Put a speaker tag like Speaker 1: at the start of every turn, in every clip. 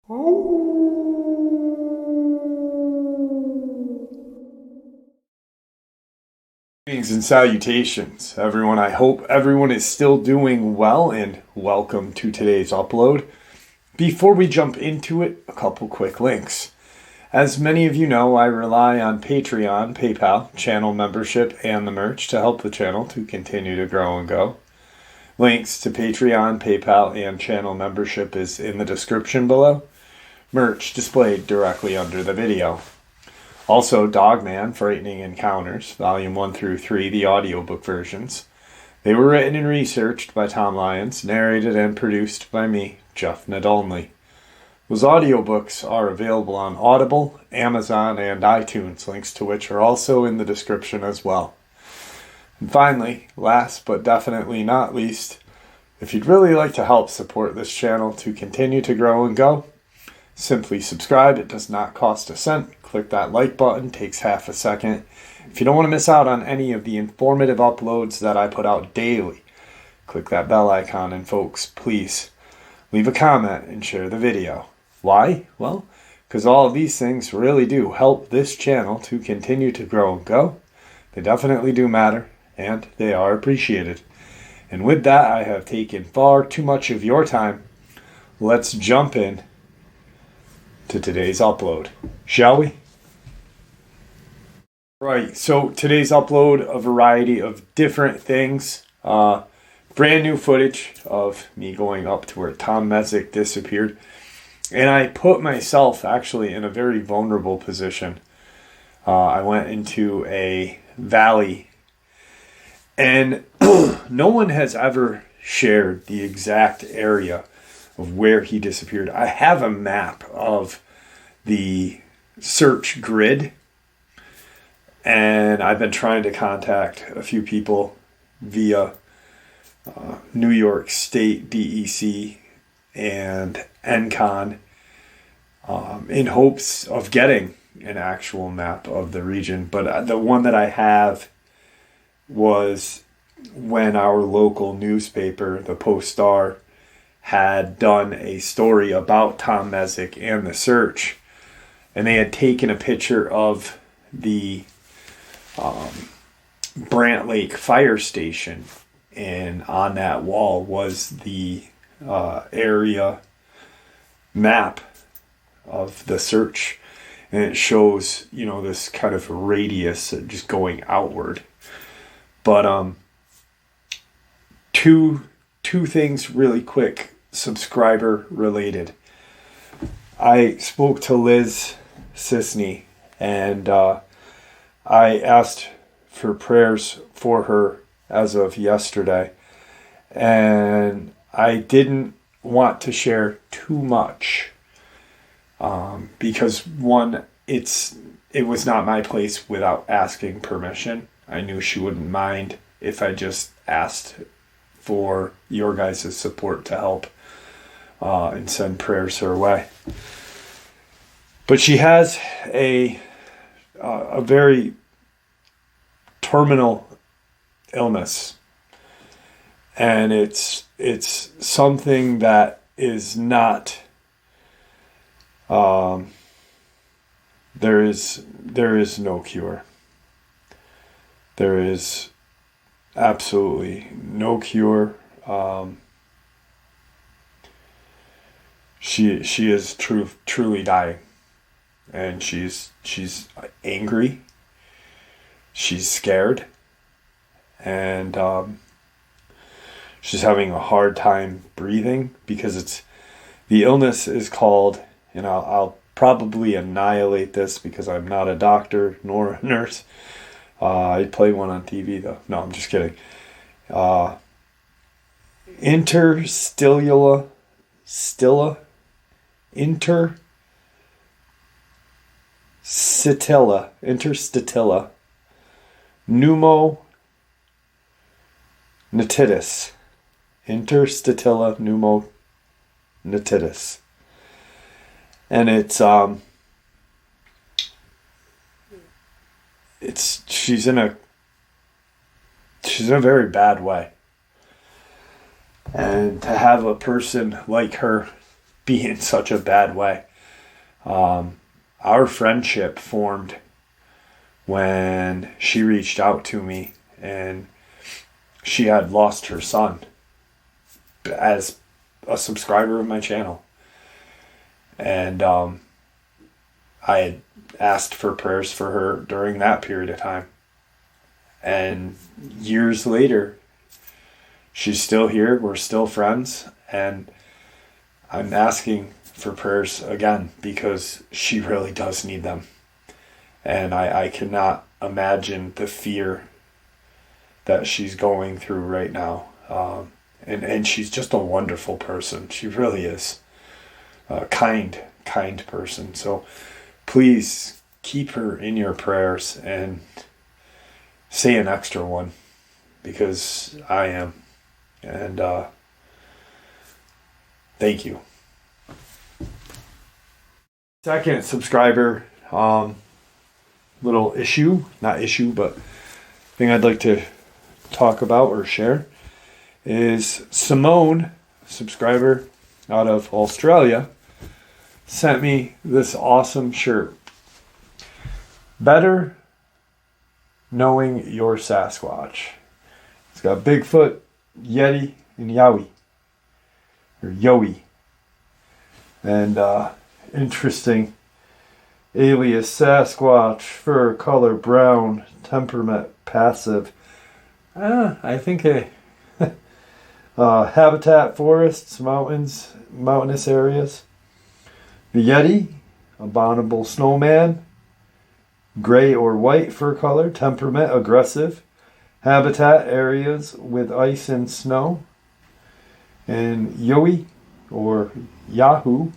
Speaker 1: Greetings and salutations, everyone. I hope everyone is still doing well, and welcome to today's upload. Before we jump into it, a couple quick links. As many of you know, I rely on Patreon, PayPal, channel membership, and the merch to help the channel to continue to grow and go. Links to Patreon, PayPal, and channel membership is in the description below. Merch displayed directly under the video. Also, Dogman, Frightening Encounters, Volume 1 through 3, the audiobook versions. They were written and researched by Tom Lyons, narrated and produced by me, Jeff Nadolny. Those audiobooks are available on Audible, Amazon, and iTunes, links to which are also in the description as well. And finally, last but definitely not least, if you'd really like to help support this channel to continue to grow and go, simply subscribe. It does not cost a cent. Click that like button, takes half a second. If you don't want to miss out on any of the informative uploads that I put out daily, click that bell icon, and folks, please leave a comment and share the video. Why? Well, because all of these things really do help this channel to continue to grow and go. They definitely do matter, and they are appreciated. And with that, I have taken far too much of your time. Let's jump in to today's upload, shall we? Right, so today's upload, a variety of different things. Brand new footage of me going up to where Tom Messick disappeared. And I put myself actually in a very vulnerable position. I went into a valley, and no one has ever shared the exact area of where he disappeared. I have a map of the search grid, and I've been trying to contact a few people via New York State DEC and NCON in hopes of getting an actual map of the region. But the one that I have was when our local newspaper, the Post-Star, had done a story about Tom Messick and the search, and they had taken a picture of the Brant Lake Fire Station, and on that wall was the area map of the search, and it shows, this kind of radius just going outward. But two things really quick, subscriber related. I spoke to Liz Sisney, and I asked for prayers for her as of yesterday, and I didn't want to share too much because one, it was not my place without asking permission. I knew she wouldn't mind if I just asked for your guys' support to help and send prayers her way. But she has a very terminal illness, and it's something that is not there is no cure. There is absolutely no cure. She is truly dying, and she's angry. She's scared, and she's having a hard time breathing because the illness is called, and I'll probably annihilate this because I'm not a doctor nor a nurse. I play one on TV though. No, I'm just kidding. Interstitial pneumonitis. Interstitial pneumonitis. And she's in a very bad way. And to have a person like her be in such a bad way. Our friendship formed when she reached out to me, and she had lost her son as a subscriber of my channel. And I had asked for prayers for her during that period of time. And years later, she's still here. We're still friends. And I'm asking for prayers again because she really does need them. And I cannot imagine the fear that she's going through right now. And she's just a wonderful person. She really is. A kind person. So please keep her in your prayers and say an extra one, because I am. And thank you. Second subscriber, little thing I'd like to talk about or share is Simone, subscriber out of Australia, sent me this awesome shirt. Better knowing your Sasquatch. It's got Bigfoot, Yeti, and Yowie. Or Yowie. And interesting. Alias Sasquatch, fur color brown, temperament passive. I think habitat forests, mountainous areas. The Yeti, abominable snowman, gray or white fur color, temperament aggressive, habitat areas with ice and snow. And Yowie or Yahoo,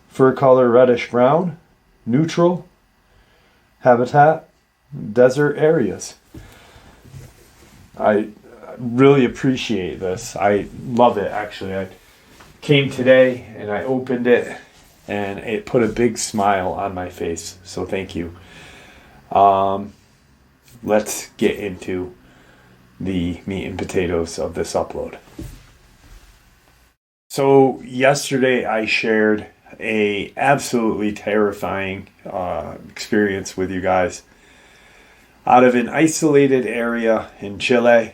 Speaker 1: fur color reddish brown, neutral, habitat desert areas. I really appreciate this. I love it, actually. I came today and I opened it and it put a big smile on my face. So thank you. Let's get into the meat and potatoes of this upload. So yesterday I shared a absolutely terrifying experience with you guys out of an isolated area in Chile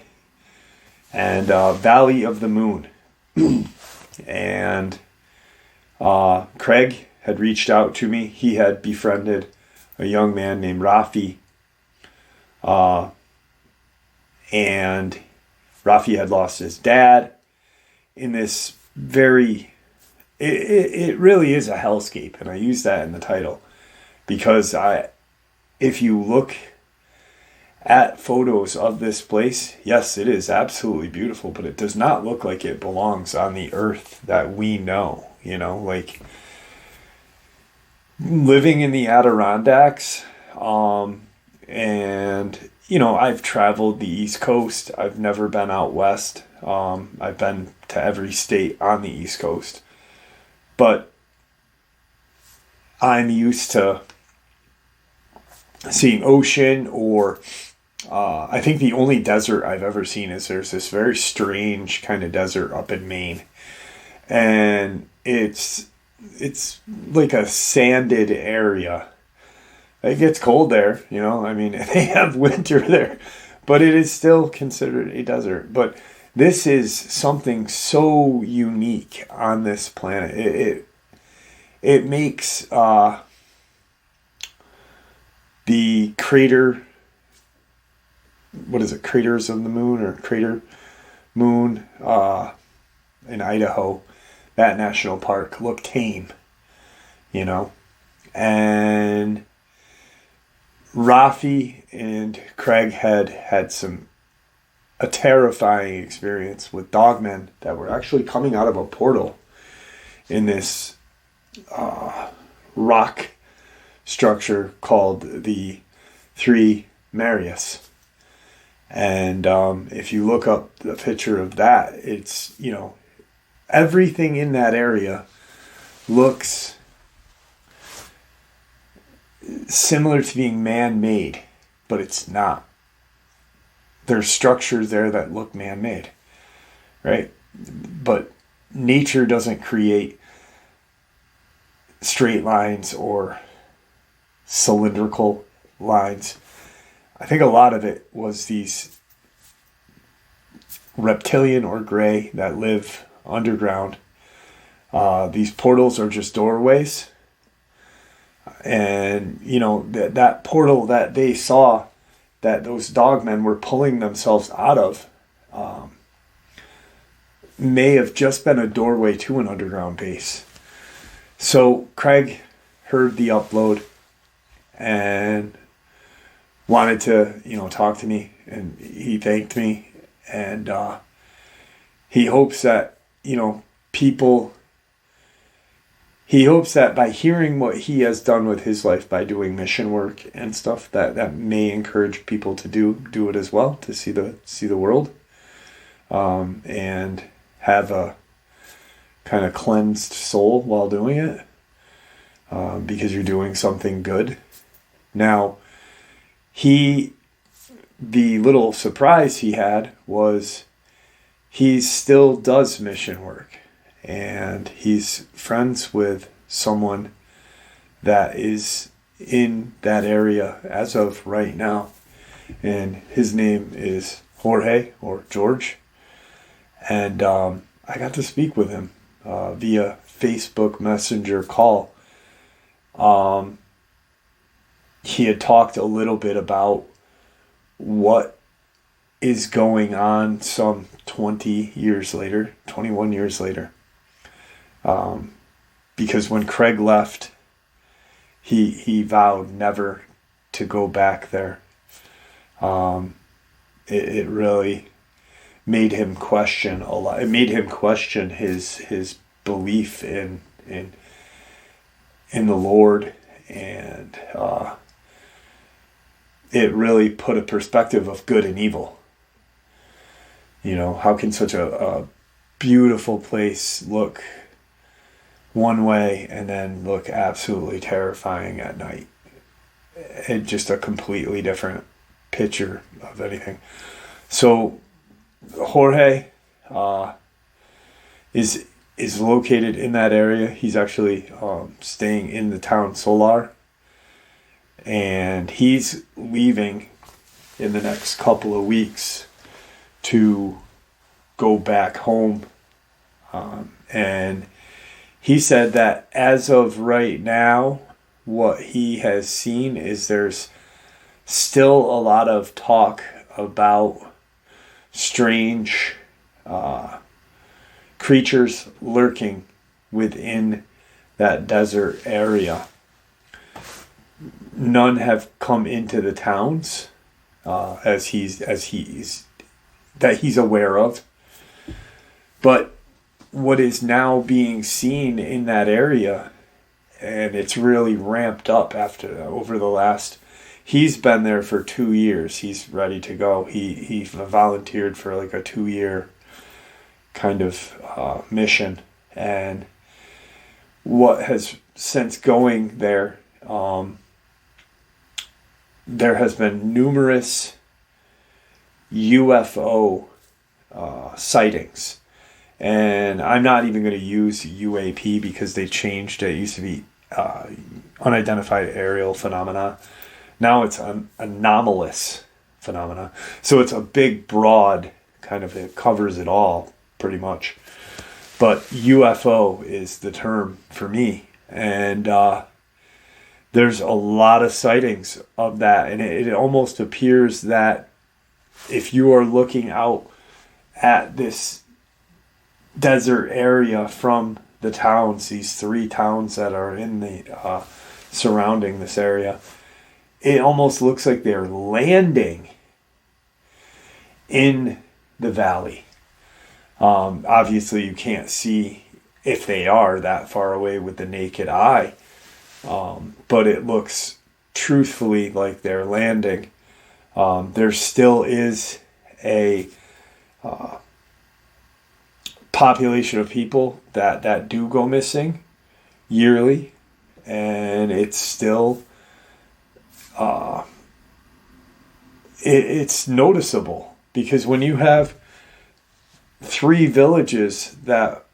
Speaker 1: and Valley of the Moon. And Craig had reached out to me. He had befriended a young man named Rafi. And Rafi had lost his dad in this it really is a hellscape. And I use that in the title because if you look at photos of this place, yes, it is absolutely beautiful, but it does not look like it belongs on the earth that we know, like living in the Adirondacks. And, I've traveled the East Coast. I've never been out west. I've been to every state on the East Coast, but I'm used to seeing ocean or I think the only desert I've ever seen is there's this very strange kind of desert up in Maine, and it's like a sanded area. It gets cold there, they have winter there, but it is still considered a desert. But this is something so unique on this planet. It makes the crater, Craters of the Moon or Crater Moon in Idaho, that national park, look tame, and Rafi and Craig had a terrifying experience with Dogman that were actually coming out of a portal in this rock structure called the Three Marius. And if you look up the picture of that, it's, everything in that area looks similar to being man-made, but it's not. There's structures there that look man-made, right? But nature doesn't create straight lines or cylindrical lines. I think a lot of it was these reptilian or gray that live underground. These portals are just doorways. And, that portal that they saw that those dogmen were pulling themselves out of may have just been a doorway to an underground base. So Craig heard the upload and wanted to, talk to me, and he thanked me, and he hopes that, he hopes that by hearing what he has done with his life by doing mission work and stuff, that may encourage people to do it as well, to see the world, and have a kind of cleansed soul while doing it, because you're doing something good. Now, the little surprise he had was he still does mission work, and he's friends with someone that is in that area as of right now, and his name is Jorge, or George, and I got to speak with him via Facebook Messenger call. He had talked a little bit about what is going on some 21 years later. Because when Craig left, he vowed never to go back there. It really made him question a lot. It made him question his belief in the Lord, and it really put a perspective of good and evil. How can such a beautiful place look one way and then look absolutely terrifying at night? It's just a completely different picture of anything. So Jorge is located in that area. He's actually staying in the town Solar, and he's leaving in the next couple of weeks to go back home. And he said that as of right now, what he has seen is there's still a lot of talk about strange creatures lurking within that desert area. None have come into the towns as he's aware of. But what is now being seen in that area, and it's really ramped up over the last. He's been there for 2 years. He's ready to go. He volunteered for like a 2-year kind of mission, and what has since going there, there has been numerous UFO sightings, and I'm not even going to use UAP because they changed it. It used to be unidentified aerial phenomena. Now it's an anomalous phenomena. So it's a big, broad kind of, it covers it all pretty much. But UFO is the term for me. And there's a lot of sightings of that. And it almost appears that if you are looking out at this desert area from the towns, these 3 towns that are in the surrounding this area, it almost looks like they're landing in the valley. Obviously, you can't see if they are that far away with the naked eye, but it looks truthfully like they're landing. There still is a population of people that do go missing yearly, and it's still it's noticeable, because when you have 3 villages that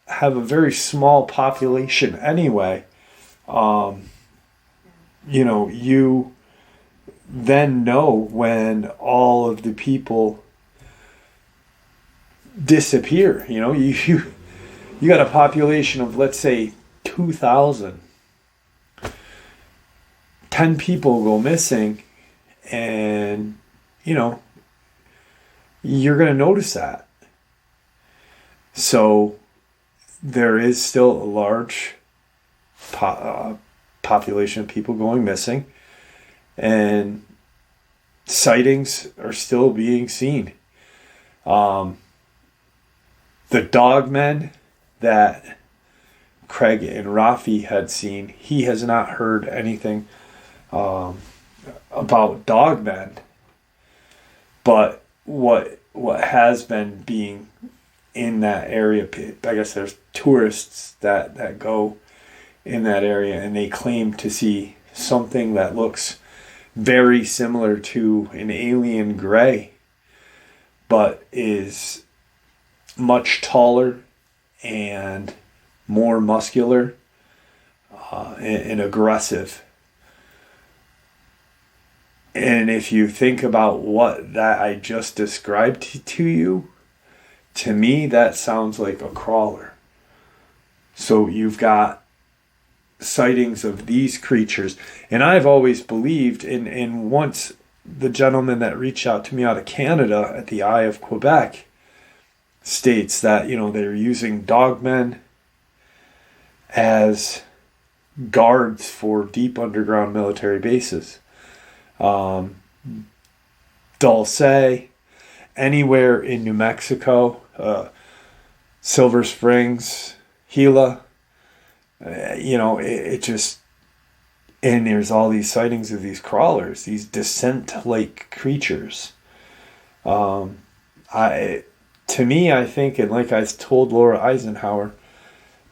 Speaker 1: have a very small population anyway, You then know when all of the people disappear. You got a population of, let's say, 2,000. 10 people go missing, and you're going to notice that. So there is still a large population of people going missing, and sightings are still being seen. The Dogman that Craig and Rafi had seen, he has not heard anything about Dogman. But what has been being in that area, I guess there's tourists that go in that area, and they claim to see something that looks very similar to an alien gray, but is much taller and more muscular and aggressive. And if you think about what that I just described to you, to me that sounds like a crawler. So you've got sightings of these creatures. And I've always believed, and once the gentleman that reached out to me out of Canada at the Eye of Quebec states that, they're using dogmen as guards for deep underground military bases. Dulce, anywhere in New Mexico, Silver Springs, Gila, it just, and there's all these sightings of these crawlers, these descent-like creatures. To me, I think, and like I told Laura Eisenhower,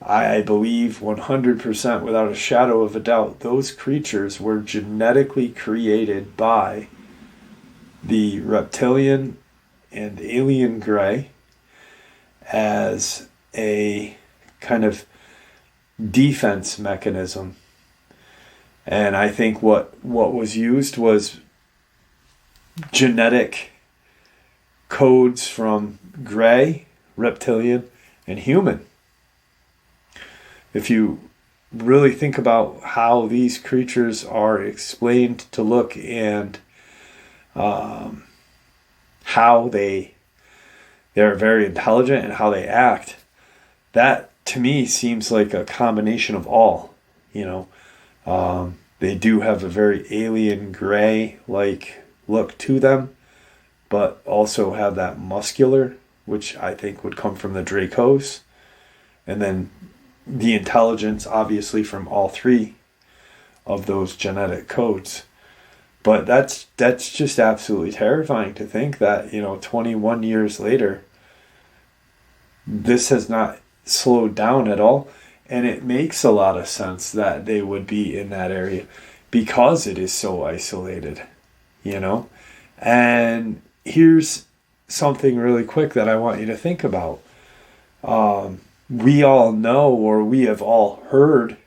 Speaker 1: I believe 100% without a shadow of a doubt, those creatures were genetically created by the reptilian and alien gray as a kind of defense mechanism. And I think what was used was genetic codes from gray, reptilian, and human. If you really think about how these creatures are explained to look and how they're very intelligent and how they act, that to me seems like a combination of all. They do have a very alien gray like look to them, but also have that muscular, which I think would come from the Dracos, and then the intelligence obviously from all three of those genetic codes. But that's just absolutely terrifying to think that 21 years later this has not slowed down at all. And it makes a lot of sense that they would be in that area because it is so isolated, And here's something really quick that I want you to think about. We all know, or we have all heard,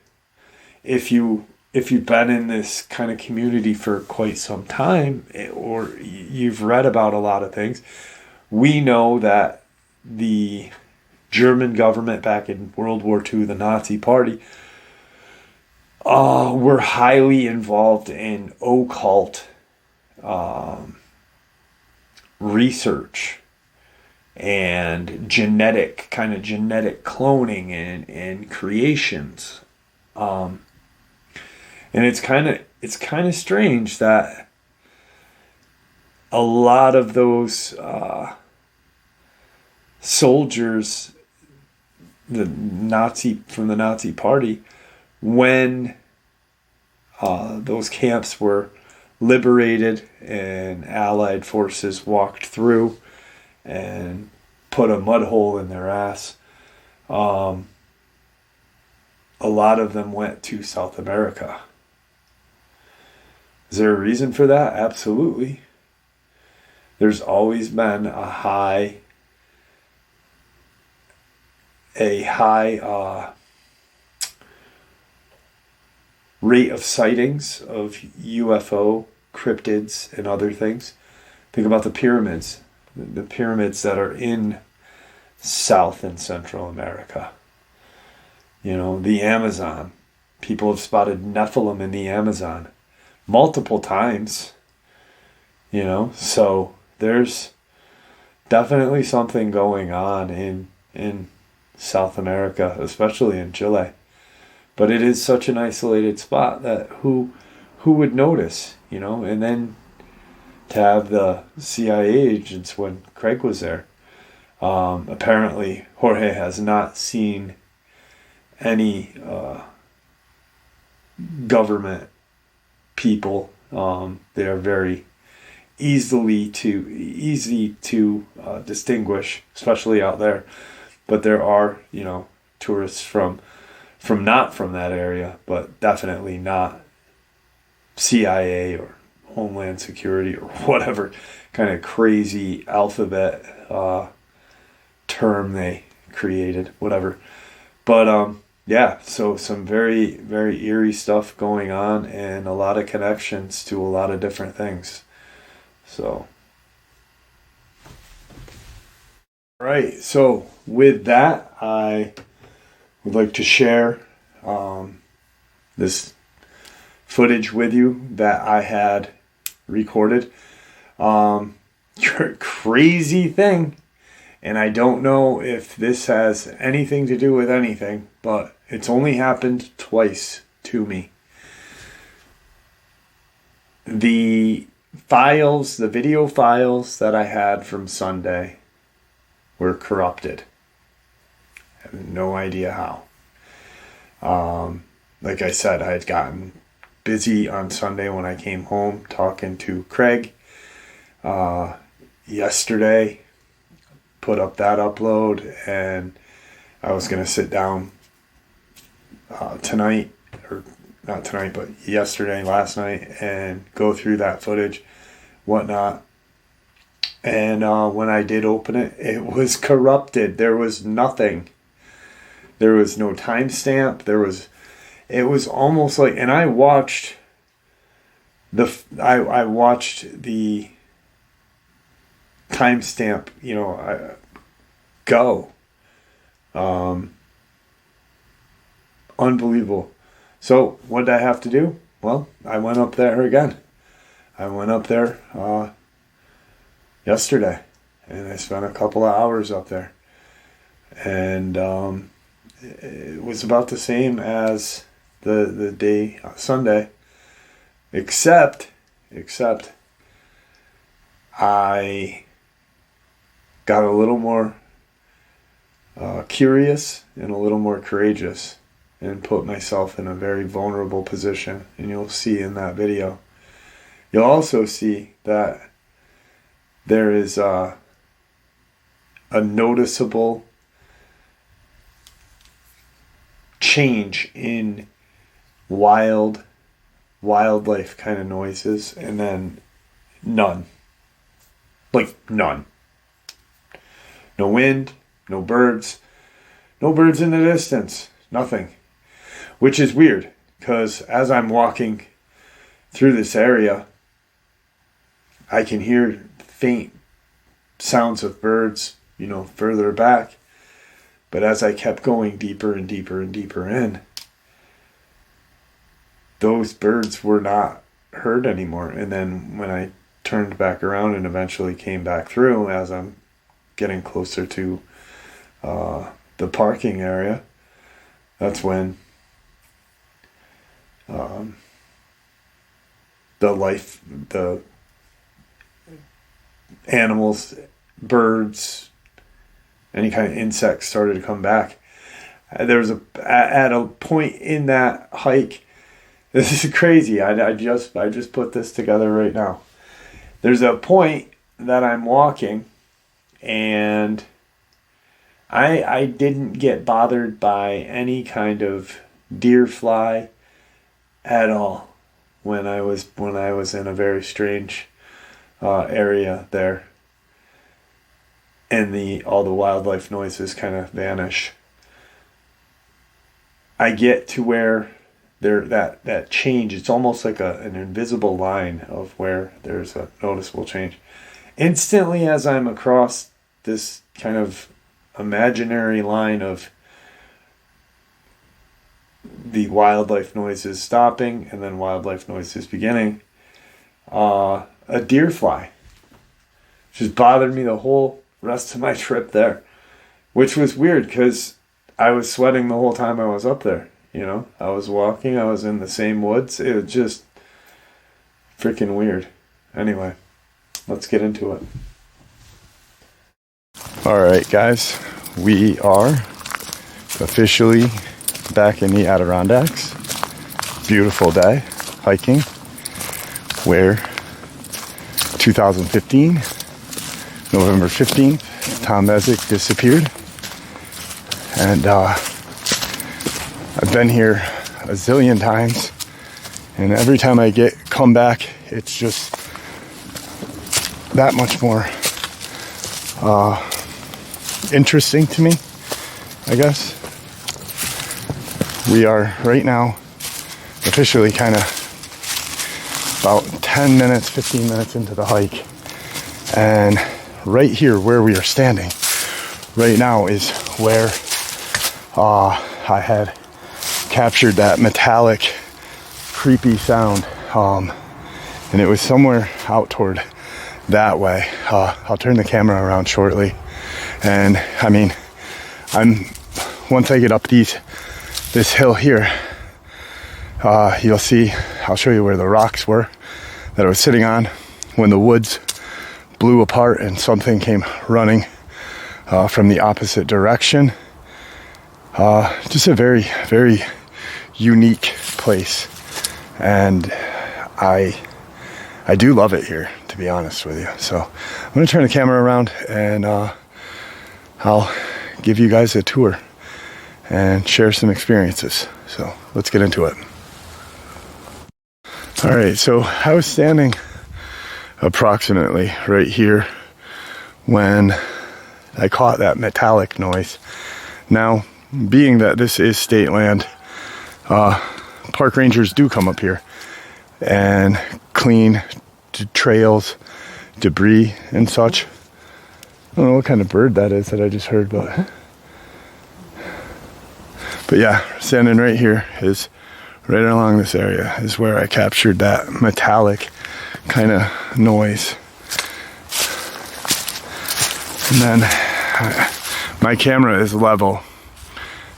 Speaker 1: if you've been in this kind of community for quite some time, or you've read about a lot of things, we know that the German government back in World War II, the Nazi Party, were highly involved in occult research and genetic cloning and creations. And it's kind of strange that a lot of those soldiers, from the Nazi Party, when those camps were liberated and Allied forces walked through and put a mud hole in their ass, a lot of them went to South America. Is there a reason for that? Absolutely. There's always been a high rate of sightings of UFO cryptids and other things. Think about the pyramids that are in South and Central America. The Amazon. People have spotted Nephilim in the Amazon multiple times. So there's definitely something going on in South America, especially in Chile. But it is such an isolated spot that who would notice, and then to have the CIA agents when Craig was there. Apparently Jorge has not seen any government people. They are very easy to distinguish, especially out there. But there are, tourists from not from that area, but definitely not CIA or Homeland Security or whatever kind of crazy alphabet term they created, whatever. But yeah, so some very, very eerie stuff going on and a lot of connections to a lot of different things. So, all right, so with that, I would like to share this footage with you that I had recorded. Crazy thing, and I don't know if this has anything to do with anything, but it's only happened twice to me. The video files that I had from Sunday were corrupted. I have no idea how. Like I said, I had gotten busy on Sunday when I came home talking to Craig. Yesterday, put up that upload, and I was going to sit down tonight, or not tonight, but last night, and go through that footage, whatnot. And when I did open it, it was corrupted. There was nothing. There was no timestamp. It was almost like, and I watched the timestamp, go. Unbelievable. So what did I have to do? Well, I went up there again. I went up there yesterday, and I spent a couple of hours up there. And it was about the same as the day Sunday, except I got a little more curious and a little more courageous and put myself in a very vulnerable position. And you'll see in that video. You'll also see that there is a noticeable change in wildlife kind of noises, and then none. Like none. No wind, no birds in the distance, nothing. Which is weird, because as I'm walking through this area, I can hear faint sounds of birds, further back. But as I kept going deeper and deeper and deeper in, those birds were not heard anymore. And then when I turned back around and eventually came back through, as I'm getting closer to the parking area, that's when the animals, birds, any kind of insects started to come back. There was at a point in that hike. This is crazy. I just put this together right now. There's a point that I'm walking, and I didn't get bothered by any kind of deer fly at all when I was in a very strange area there, and all the wildlife noises kind of vanish. I get to where there, that change, it's almost like an invisible line of where there's a noticeable change. Instantly, as I'm across this kind of imaginary line of the wildlife noises stopping and then wildlife noises beginning, a deer fly just bothered me the whole rest of my trip there, which was weird because I was sweating the whole time I was up there. You know, I was walking, I was in the same woods. It was just freaking weird. Anyway, let's get into it. All right, guys, we are officially back in the Adirondacks. Beautiful day hiking, where 2015, November 15th, Tom Messick disappeared. And I've been here a zillion times, and every time I come back, it's just that much more interesting to me, I guess. We are right now officially kind of about 10 minutes, 15 minutes into the hike, and right here where we are standing right now is where I had captured that metallic, creepy sound, and it was somewhere out toward that way. I'll turn the camera around shortly, and I mean, once I get up this hill here, you'll see, I'll show you where the rocks were that I was sitting on when the woods blew apart and something came running from the opposite direction. Just a very, very unique place, and I do love it here, to be honest with you. So I'm going to turn the camera around, and I'll give you guys a tour and share some experiences. So let's get into it. All right, so I was standing approximately right here when I caught that metallic noise. Now, being that this is state land, park rangers do come up here and clean trails, debris, and such. I don't know what kind of bird that is that I just heard, but yeah, standing right here is right along this area is where I captured that metallic kind of noise. And then my camera is level,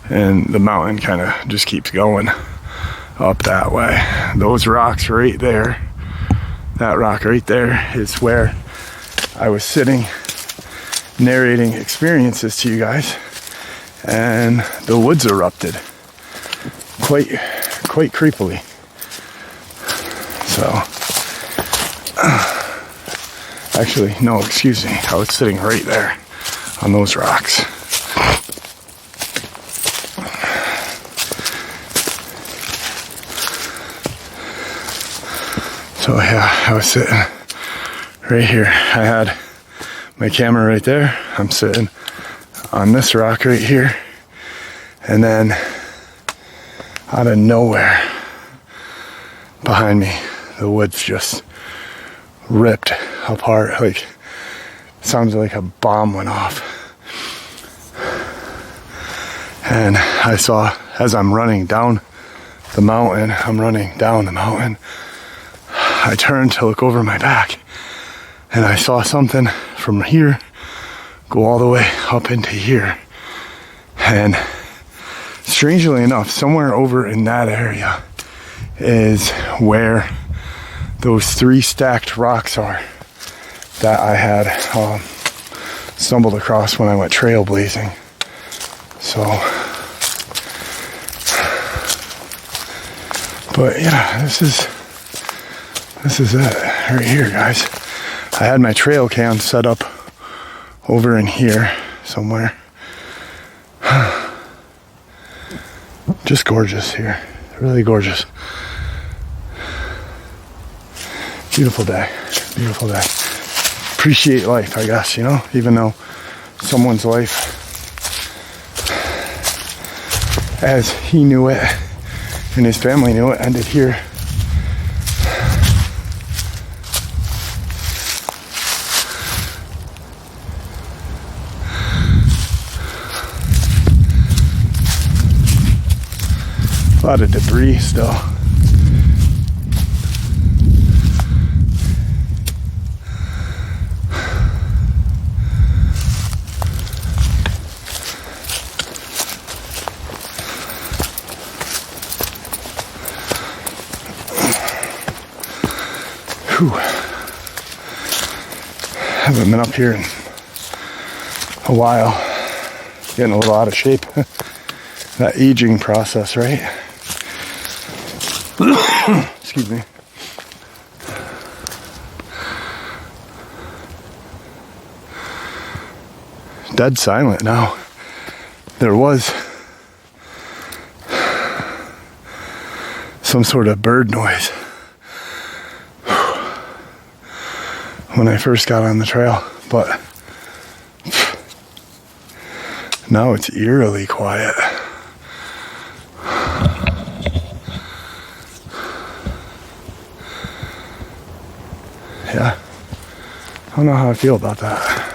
Speaker 1: and the mountain kind of just keeps going up that way. Those rocks right there, that rock right there is where I was sitting narrating experiences to you guys, and the woods erupted quite creepily. So actually, no, excuse me, I was sitting right there on those rocks. So yeah, I was sitting right here. I had my camera right there. I'm sitting on this rock right here. And then out of nowhere behind me, the woods just ripped apart. Like, sounds like a bomb went off. And I saw, as I'm running down the mountain, I turned to look over my back, and I saw something from here go all the way up into here. And strangely enough, somewhere over in that area is where those 3 stacked rocks are that I had stumbled across when I went trailblazing. So, but yeah, this is it right here, guys. I had my trail cam set up over in here somewhere. Just gorgeous here, really gorgeous. Beautiful day. Appreciate life, I guess, you know, even though someone's life as he knew it and his family knew it ended here. A lot of debris still. Whew. Haven't been up here in a while. Getting a little out of shape. That aging process, right? Excuse me. Dead silent now. There was some sort of bird noise when I first got on the trail, but now it's eerily quiet. Yeah, I don't know how I feel about that.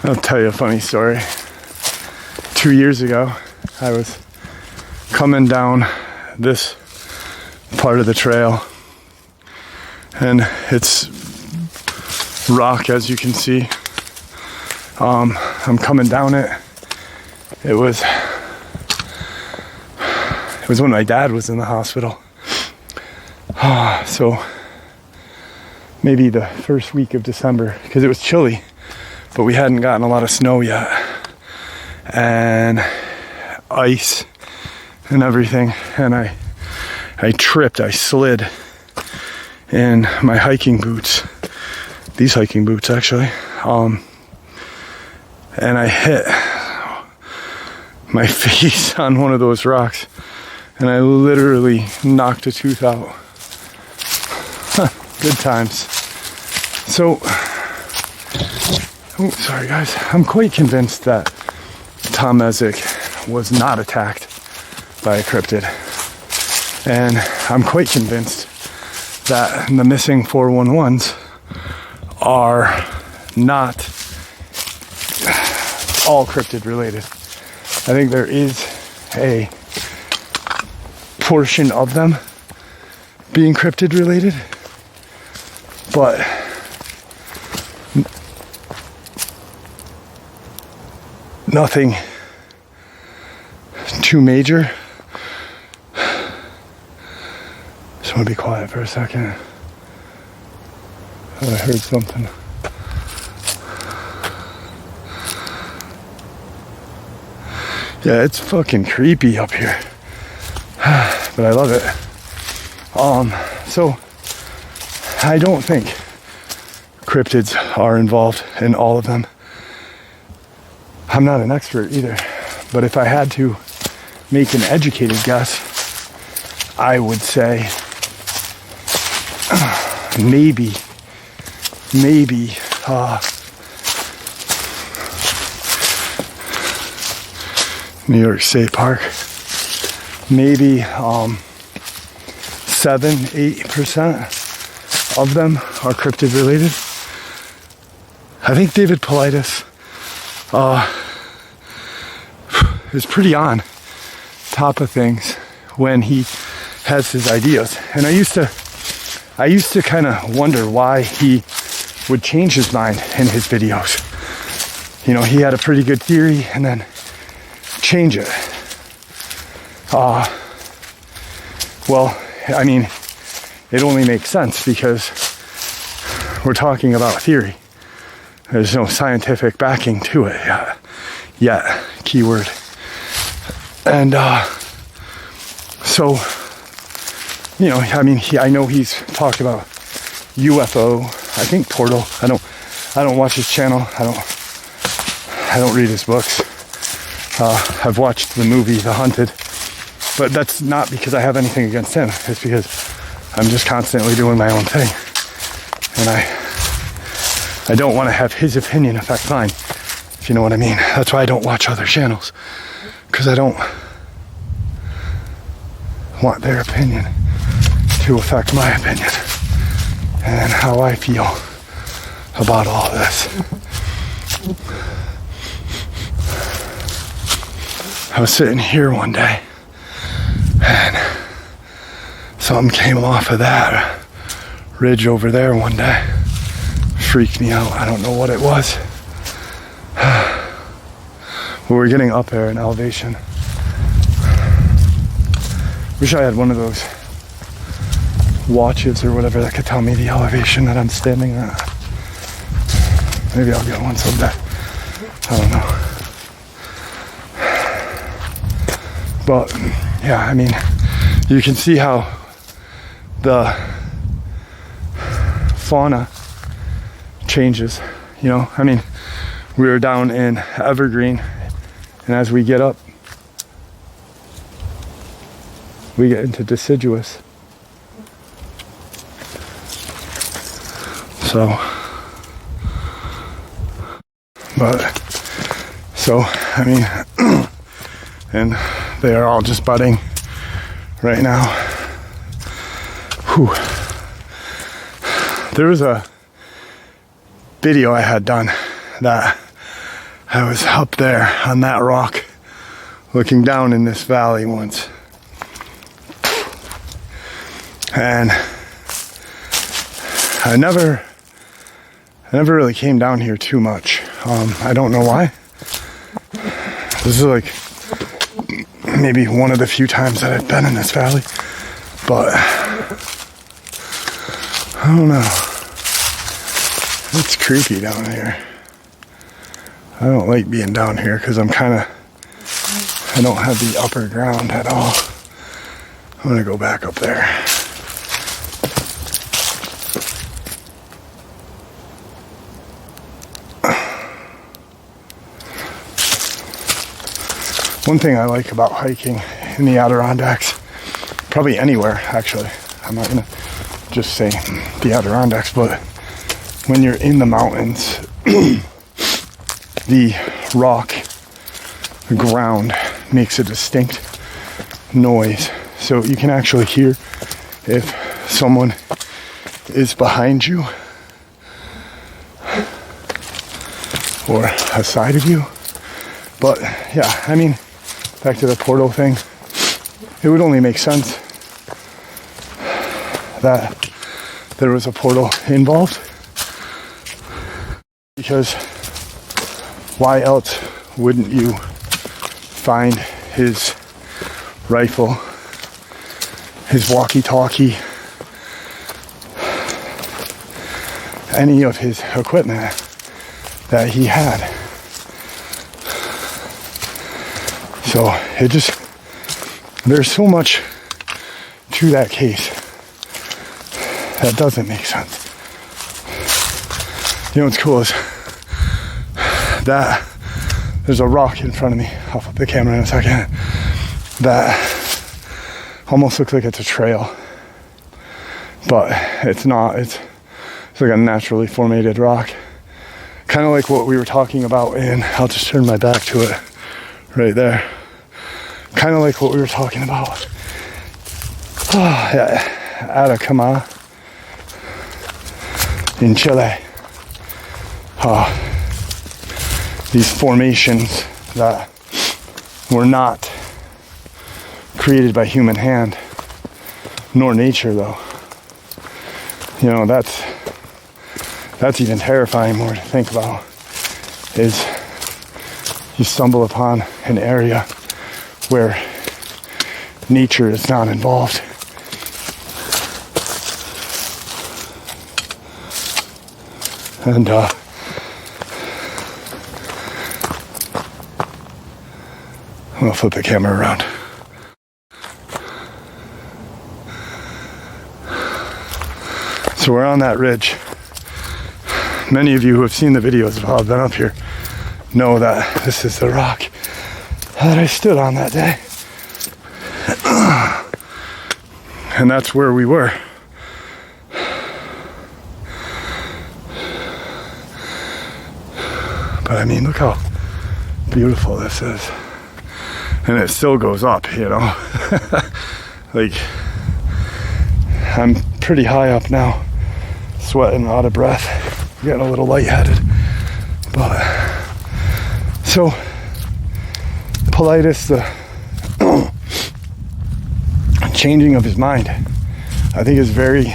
Speaker 1: I'll tell you a funny story. 2 years ago, I was coming down this part of the trail, and it's rock, as you can see. I'm coming down it. It was when my dad was in the hospital. So maybe the first week of December, because it was chilly. But we hadn't gotten a lot of snow yet, and ice and everything, and I tripped, I slid in my hiking boots, these hiking boots actually, and I hit my face on one of those rocks, and I literally knocked a tooth out. Good times. So, oh, sorry guys. I'm quite convinced that Tom Mezek was not attacked by a cryptid. And I'm quite convinced that the missing 411'S are not all cryptid related. I think there is a portion of them being cryptid related, but nothing too major. Just want to be quiet for a second. I heard something. Yeah, it's fucking creepy up here. But I love it. So I don't think cryptids are involved in all of them. I'm not an expert either, but if I had to make an educated guess, I would say maybe New York State Park, maybe 7-8% of them are cryptid related. I think David Paulides is pretty on top of things when he has his ideas. And I used to kind of wonder why he would change his mind in his videos. You know, he had a pretty good theory and then change it. Well, I mean, it only makes sense because
Speaker 2: we're talking about theory. There's no scientific backing to it yet, keyword. And so, you know, I mean, I know he's talked about UFO, I think portal. I don't watch his channel. I don't read his books. I've watched the movie The Hunted, but that's not because I have anything against him. It's because I'm just constantly doing my own thing, and I don't want to have his opinion affect mine, if you know what I mean. That's why I don't watch other channels, because I don't want their opinion to affect my opinion and how I feel about all this. I was sitting here one day and something came off of that ridge over there one day. Freaked me out. I don't know what it was. But we're getting up there in elevation. Wish I had one of those watches or whatever that could tell me the elevation that I'm standing at. Maybe I'll get one someday. I don't know. But yeah, I mean, you can see how the fauna changes, you know. I mean, we were down in Evergreen, and as we get up, we get into deciduous. So, I mean, and they are all just budding right now. Whew. There was a video I had done that I was up there on that rock looking down in this valley once, and I never really came down here too much. I don't know why. This is like maybe one of the few times that I've been in this valley, but I don't know. It's creepy down here. I don't like being down here because I don't have the upper ground at all. I'm gonna go back up there. One thing I like about hiking in the Adirondacks, probably anywhere actually, I'm not gonna just say the Adirondacks, but when you're in the mountains, the rock ground makes a distinct noise. So you can actually hear if someone is behind you or aside of you. But yeah, I mean, back to the portal thing, it would only make sense that there was a portal involved, because why else wouldn't you find his rifle, his walkie-talkie, any of his equipment that he had? So there's so much to that case that doesn't make sense. You know what's cool is that there's a rock in front of me. I'll flip the camera in a second. That almost looks like it's a trail, but it's not. It's like a naturally formed rock, kind of like what we were talking about in. I'll just turn my back to it right there. Kind of like what we were talking about. Atacama in Chile. These formations that were not created by human hand, nor nature though. You know, that's even terrifying more to think about, is you stumble upon an area where nature is not involved. And I'll flip the camera around. So we're on that ridge. Many of you who have seen the videos while I've been up here know that this is the rock that I stood on that day. And that's where we were. But I mean, look how beautiful this is. And it still goes up, you know. Like, I'm pretty high up now, sweating, out of breath, getting a little lightheaded. But so Politis, the changing of his mind, I think is very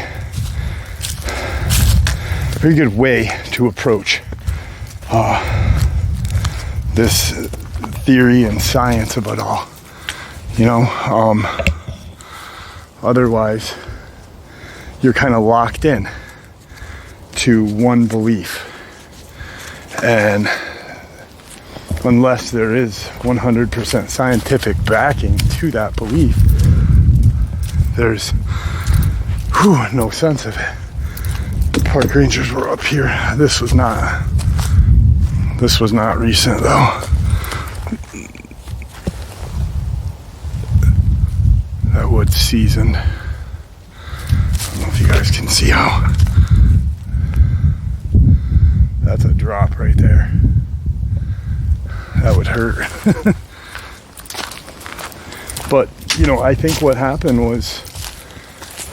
Speaker 2: good way to approach this theory and science of it all, you know. Otherwise you're kind of locked in to one belief, and unless there is 100% scientific backing to that belief, there's no sense of it. The park rangers were up here. This was not recent though. That wood's seasoned. I don't know if you guys can see how. That's a drop right there. That would hurt. But, you know, I think what happened was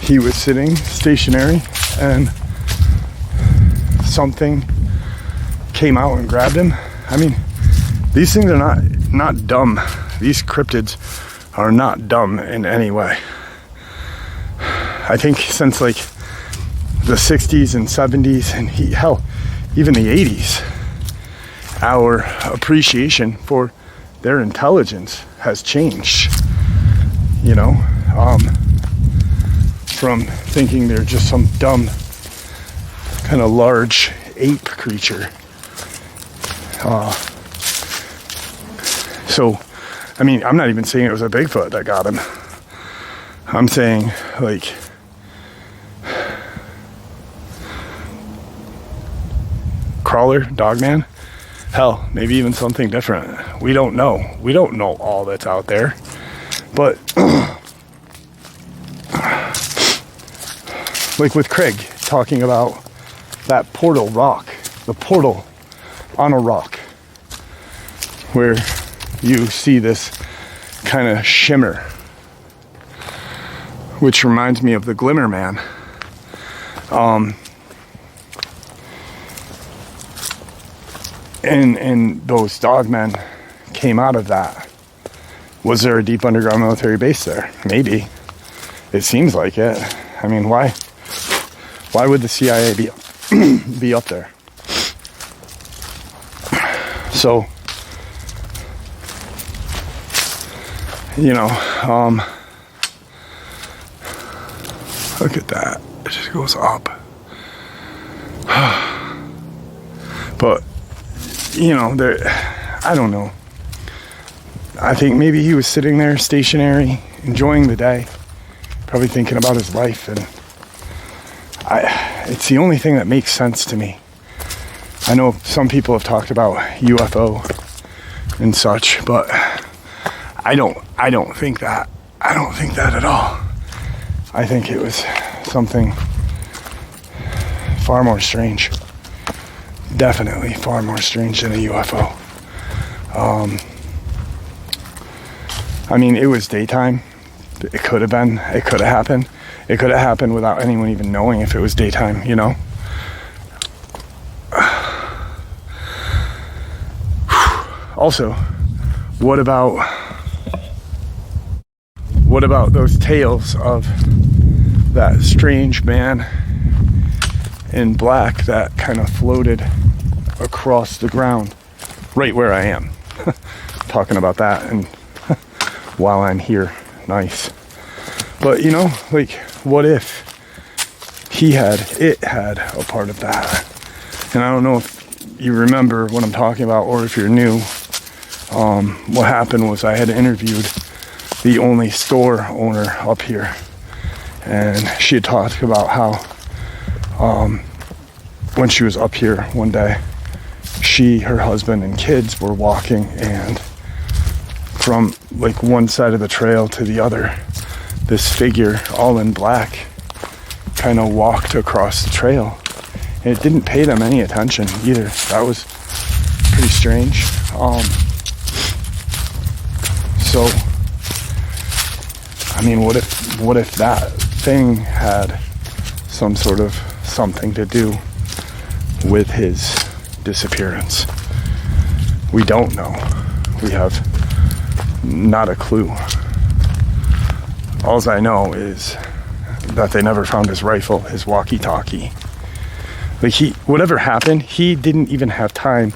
Speaker 2: he was sitting stationary and something came out and grabbed him. I mean, these things are not dumb. These cryptids are not dumb in any way. I think since like the 60s and 70s and hell, even the 80s, our appreciation for their intelligence has changed, you know, from thinking they're just some dumb kind of large ape creature. So, I mean, I'm not even saying it was a Bigfoot that got him. I'm saying, like, crawler, Dogman, hell, maybe even something different. We don't know. We don't know all that's out there. But, like with Craig talking about that portal rock, the portal on a rock, where you see this kind of shimmer, which reminds me of the Glimmer Man. And those Dogmen came out of that. Was there a deep underground military base there? Maybe. It seems like it. I mean, why would the CIA be up there? So, you know, look at that. It just goes up. But, you know, I don't know. I think maybe he was sitting there stationary, enjoying the day, probably thinking about his life, and it's the only thing that makes sense to me. I know some people have talked about UFO and such, but I don't think that. I don't think that at all. I think it was something far more strange. Definitely far more strange than a UFO. I mean, it was daytime. It could have been. It could have happened. It could have happened without anyone even knowing if it was daytime, you know? Also, what about those tales of that strange man in black that kind of floated across the ground right where I am? Talking about that and while I'm here. Nice. But, you know, like, what if it had a part of that? And I don't know if you remember what I'm talking about or if you're new. What happened was I had interviewed the only store owner up here, and she had talked about how when she was up here one day, she, her husband, and kids were walking, and from like one side of the trail to the other, this figure, all in black, kind of walked across the trail, and it didn't pay them any attention either. That was pretty strange. So, I mean, what if that thing had some sort of something to do with his disappearance? We don't know. We have not a clue. All I know is that they never found his rifle, his walkie-talkie. Like, whatever happened, he didn't even have time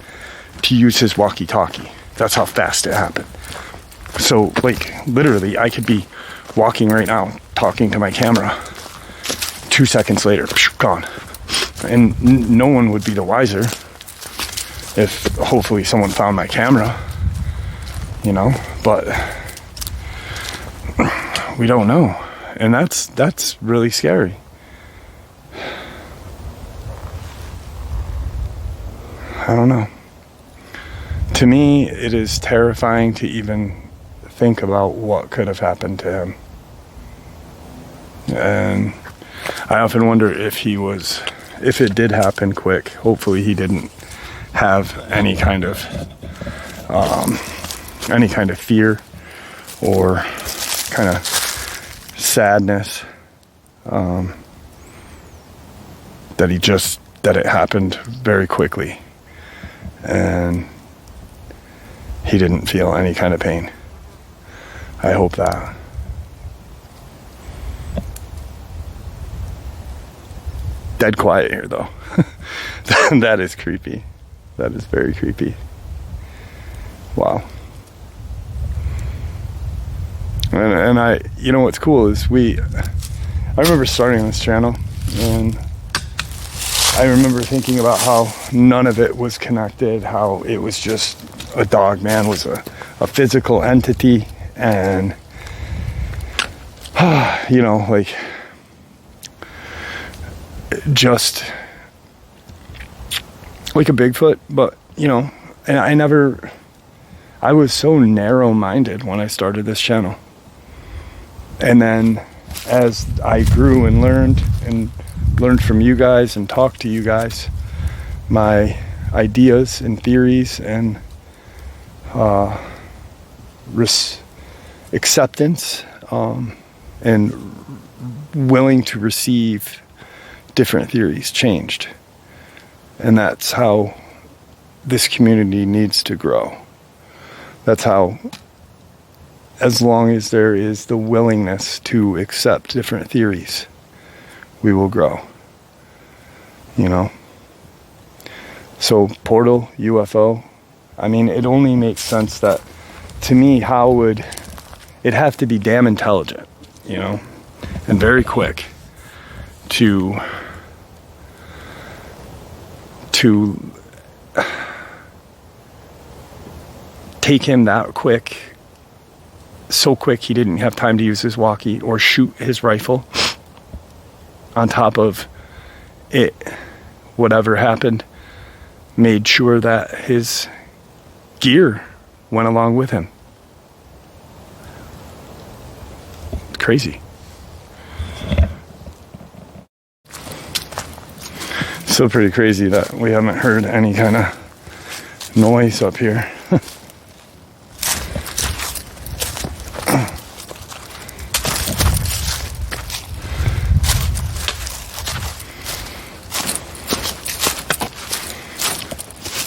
Speaker 2: to use his walkie-talkie. That's how fast it happened. So, like, literally, I could be walking right now, talking to my camera. 2 seconds later, gone. And no one would be the wiser if hopefully someone found my camera, you know, but we don't know. And that's really scary. I don't know. To me, it is terrifying to even think about what could have happened to him. And I often wonder if it did happen quick, hopefully he didn't have any kind of fear or kind of sadness, that it happened very quickly and he didn't feel any kind of pain. I hope that. Dead quiet here though. That is creepy. That is very creepy. Wow. And I, you know what's cool is I remember starting this channel, and I remember thinking about how none of it was connected, how it was just a Dogman was a physical entity, and you know, like, just like a Bigfoot. But you know, and I was so narrow-minded when I started this channel, and then as I grew and learned from you guys and talked to you guys, my ideas and theories and acceptance and willing to receive different theories changed. And that's how this community needs to grow. That's how, as long as there is the willingness to accept different theories, we will grow. You know? So, portal, UFO, I mean, it only makes sense that, to me, how would it have to be damn intelligent, you know, and very quick to take him that quick, so quick he didn't have time to use his walkie or shoot his rifle. On top of it, whatever happened, made sure that his gear went along with him. It's crazy. Still pretty crazy that we haven't heard any kind of noise up here.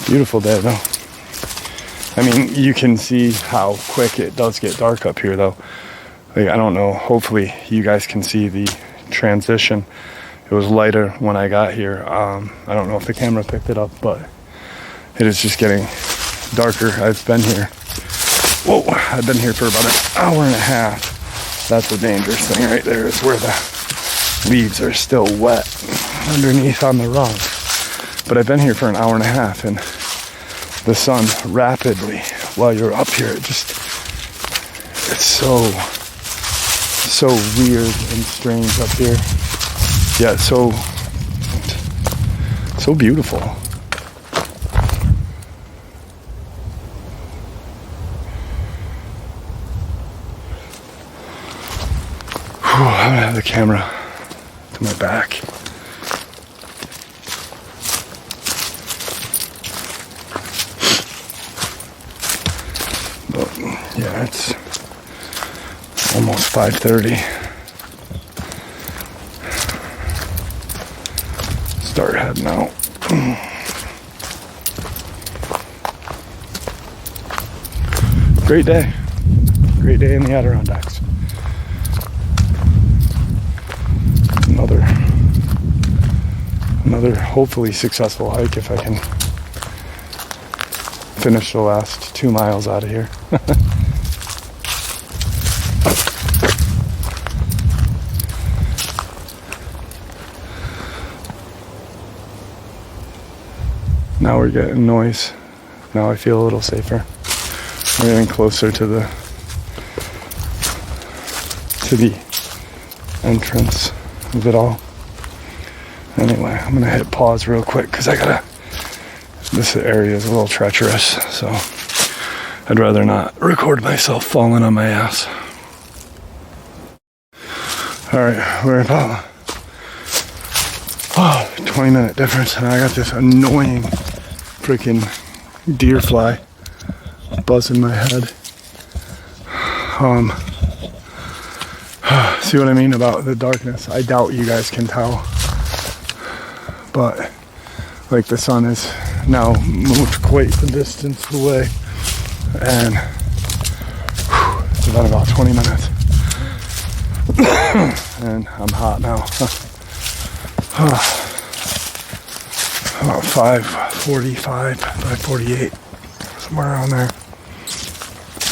Speaker 2: Beautiful day though. I mean, you can see how quick it does get dark up here though. Like, I don't know, hopefully you guys can see the transition. It was lighter when I got here. I don't know if the camera picked it up, but it is just getting darker. I've been here for about an hour and a half. That's the dangerous thing right there, is where the leaves are still wet underneath on the rocks. But I've been here for an hour and a half, and the sun rapidly, while you're up here, it's so weird and strange up here. Yeah, so beautiful. Whew, I'm gonna have the camera to my back. But yeah, it's almost 5:30. Start heading out. Great day. Great day in the Adirondacks. Another hopefully successful hike if I can finish the last 2 miles out of here. Now we're getting noise. Now I feel a little safer. We're getting closer to the entrance of it all. Anyway, I'm gonna hit pause real quick because this area is a little treacherous, so I'd rather not record myself falling on my ass. Alright, we're about 20-minute difference, and I got this annoying freaking deer fly buzzing my head. See what I mean about the darkness? I doubt you guys can tell, but like the sun is now moved quite the distance away, and it's been about 20 minutes and I'm hot now. About 5:45, 5:48, somewhere around there.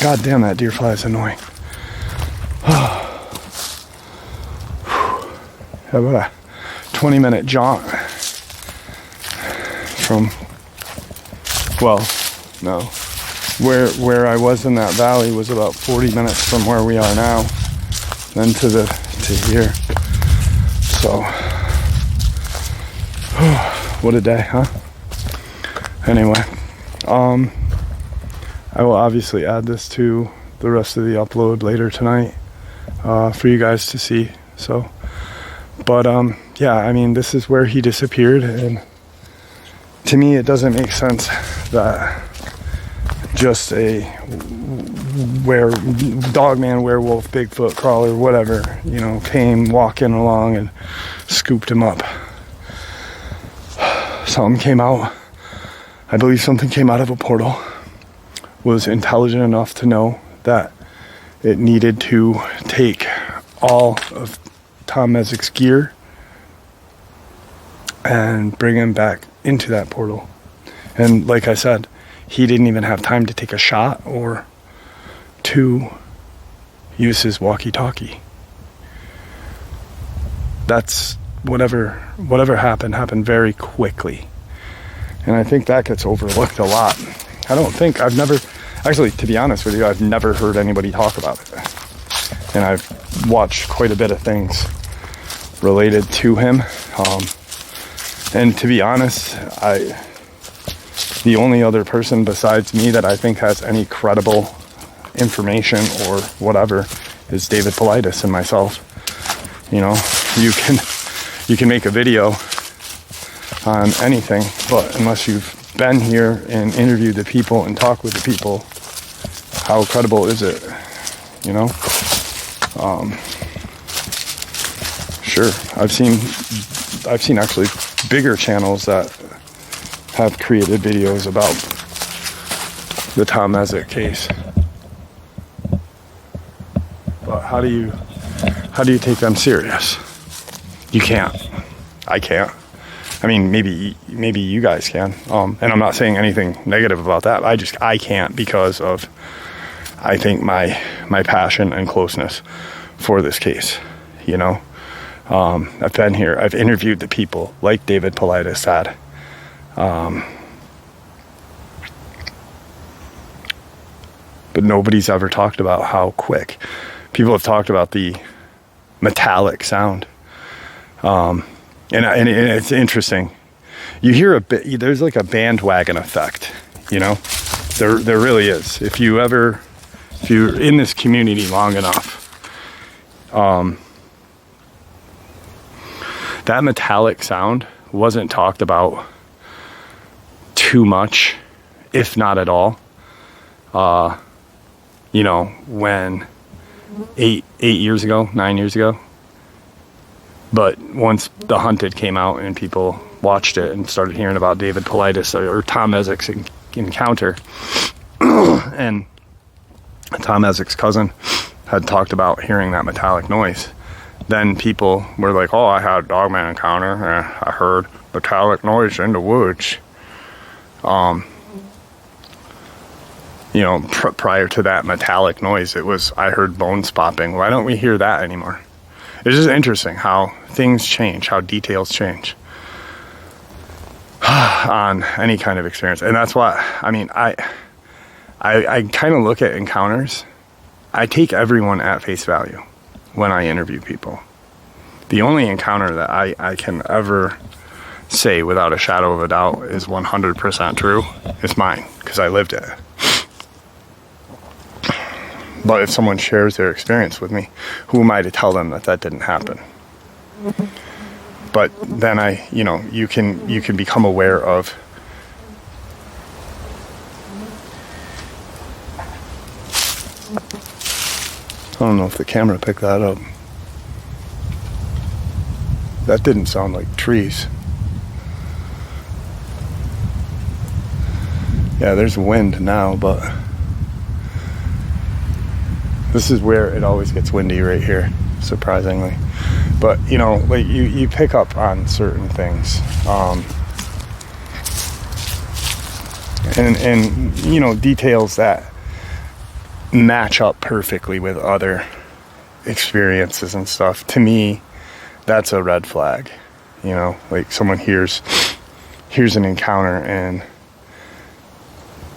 Speaker 2: God damn, that deer fly is annoying. About a 20-minute jaunt from, well, no, where I was in that valley was about 40 minutes from where we are now, then to here. So, what a day, huh? Anyway, I will obviously add this to the rest of the upload later tonight for you guys to see. So, but yeah, I mean, this is where he disappeared, and to me, it doesn't make sense that just a Dogman, werewolf, Bigfoot, crawler, whatever, came walking along and scooped him up. Something came out. I believe something came out of a portal, was intelligent enough to know that it needed to take all of Tom Mezek's gear and bring him back into that portal. And like I said, he didn't even have time to take a shot or to use his walkie-talkie. That's whatever happened very quickly. And I think that gets overlooked a lot. I've never, actually, to be honest with you, I've never heard anybody talk about it. And I've watched quite a bit of things related to him. And to be honest, the only other person besides me that I think has any credible information or whatever is David Politis and myself. You can make a video on anything, but unless you've been here and interviewed the people and talked with the people, how credible is it? Sure, I've seen actually bigger channels that have created videos about the Tom Mezek case, but how do you take them serious? You can't. I can't. I mean, maybe you guys can. And I'm not saying anything negative about that. I can't because of, I think, my passion and closeness for this case. I've been here. I've interviewed the people, like David Politis said. But nobody's ever talked about how quick. People have talked about the metallic sound. And it's interesting. You hear a bit, there's like a bandwagon effect, you know? There really is. If you're in this community long enough, that metallic sound wasn't talked about too much, if not at all. You know, when 9 years ago. But once The Hunted came out and people watched it and started hearing about David Paulides or Tom Ezek's encounter, and Tom Ezek's cousin had talked about hearing that metallic noise, then people were like, oh, I had a Dogman encounter and I heard metallic noise in the woods. You know, prior to that metallic noise, I heard bones popping. Why don't we hear that anymore? It's just interesting how things change, how details change on any kind of experience. And that's why, I mean, I kind of look at encounters. I take everyone at face value when I interview people. The only encounter that I can ever say without a shadow of a doubt is 100% true is mine, because I lived it. But if someone shares their experience with me, who am I to tell them that didn't happen? But then you can become aware of I don't know if the camera picked that up. That didn't sound like trees. Yeah, there's wind now, but this is where it always gets windy right here, surprisingly. But, you know, like you pick up on certain things. And you know, details that match up perfectly with other experiences and stuff. To me, that's a red flag. You know, like someone hears an encounter and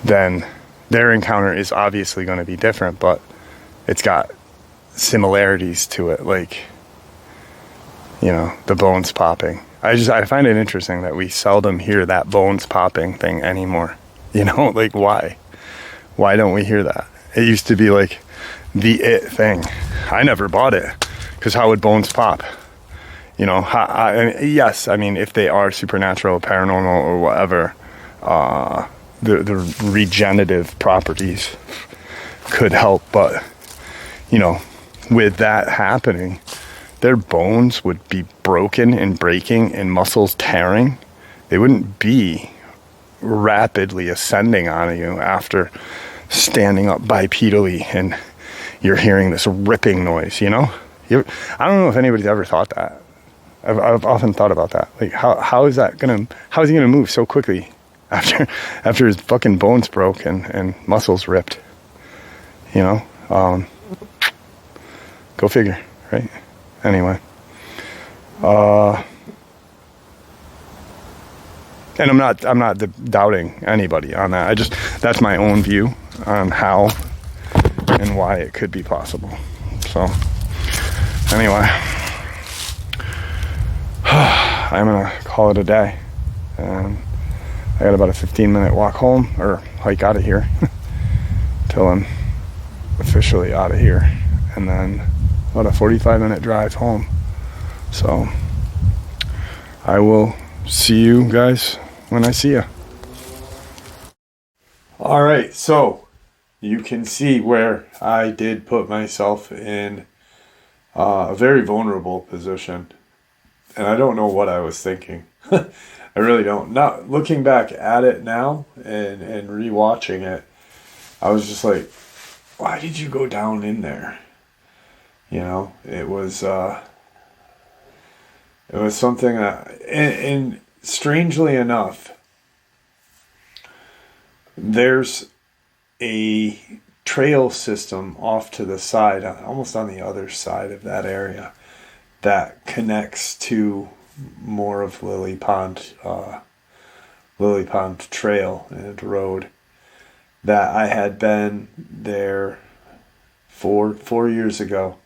Speaker 2: then their encounter is obviously going to be different, but it's got similarities to it, like, you know, the bones popping. I find it interesting that we seldom hear that bones popping thing anymore. You know, like, why? Why don't we hear that? It used to be like the it thing. I never bought it, because how would bones pop? You know, yes, I mean, if they are supernatural, paranormal, or whatever, the regenerative properties could help, but, you know, with that happening, their bones would be broken and breaking and muscles tearing. They wouldn't be rapidly ascending on you after standing up bipedally and you're hearing this ripping noise, you know? I don't know if anybody's ever thought that. I've often thought about that. Like, how is he gonna move so quickly after his fucking bones broke and muscles ripped? You know? Go figure, right? Anyway. And I'm not doubting anybody on that. That's my own view on how and why it could be possible. So, anyway, I'm gonna call it a day. And I got about a 15-minute walk home, or hike out of here, till I'm officially out of here. And then about a 45-minute drive home. So, I will see you guys when I see you.
Speaker 1: All right, so you can see where I did put myself in a very vulnerable position, and I don't know what I was thinking. I really don't. Not looking back at it now and rewatching it, I was just like, why did you go down in there? You know, it was something that, and strangely enough, there's a trail system off to the side, almost on the other side of that area, that connects to more of Lily Pond Lily Pond Trail and Road, that I had been there 4 years ago.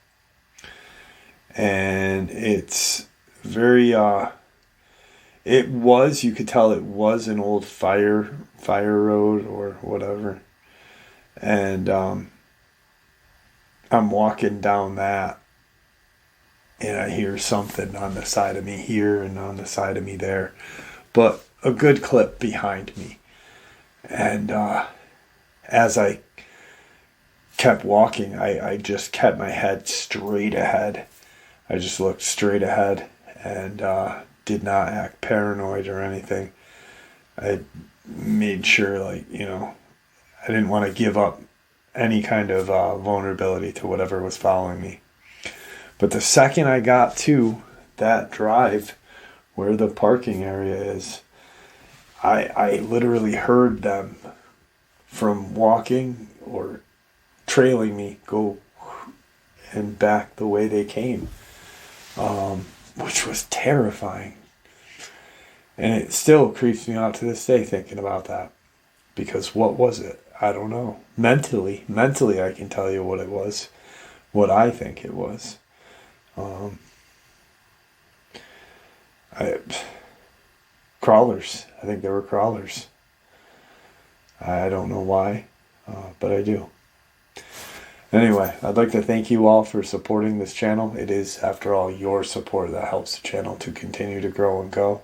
Speaker 1: And it's very, you could tell it was an old fire road or whatever. And I'm walking down that, and I hear something on the side of me here and on the side of me there, but a good clip behind me. And as I kept walking, I just kept my head straight ahead. I just looked straight ahead and did not act paranoid or anything. I made sure, I didn't want to give up any kind of vulnerability to whatever was following me. But the second I got to that drive where the parking area is, I literally heard them from walking or trailing me go and back the way they came, which was terrifying. And it still creeps me out to this day thinking about that. Because what was it? I don't know. Mentally, I can tell you what it was. What I think it was. Crawlers. I think they were crawlers. I don't know why, but I do. Anyway, I'd like to thank you all for supporting this channel. It is, after all, your support that helps the channel to continue to grow and go,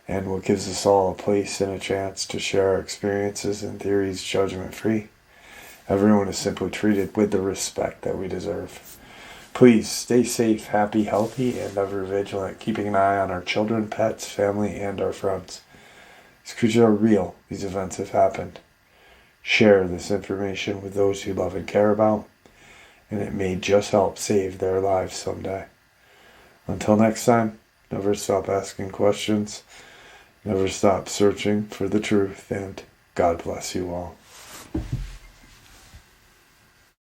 Speaker 1: and what gives us all a place and a chance to share our experiences and theories judgment-free. Everyone is simply treated with the respect that we deserve. Please stay safe, happy, healthy, and ever vigilant, keeping an eye on our children, pets, family, and our friends. These creatures are real. These events have happened. Share this information with those you love and care about, and it may just help save their lives someday. Until next time, never stop asking questions, never stop searching for the truth, and God bless you all.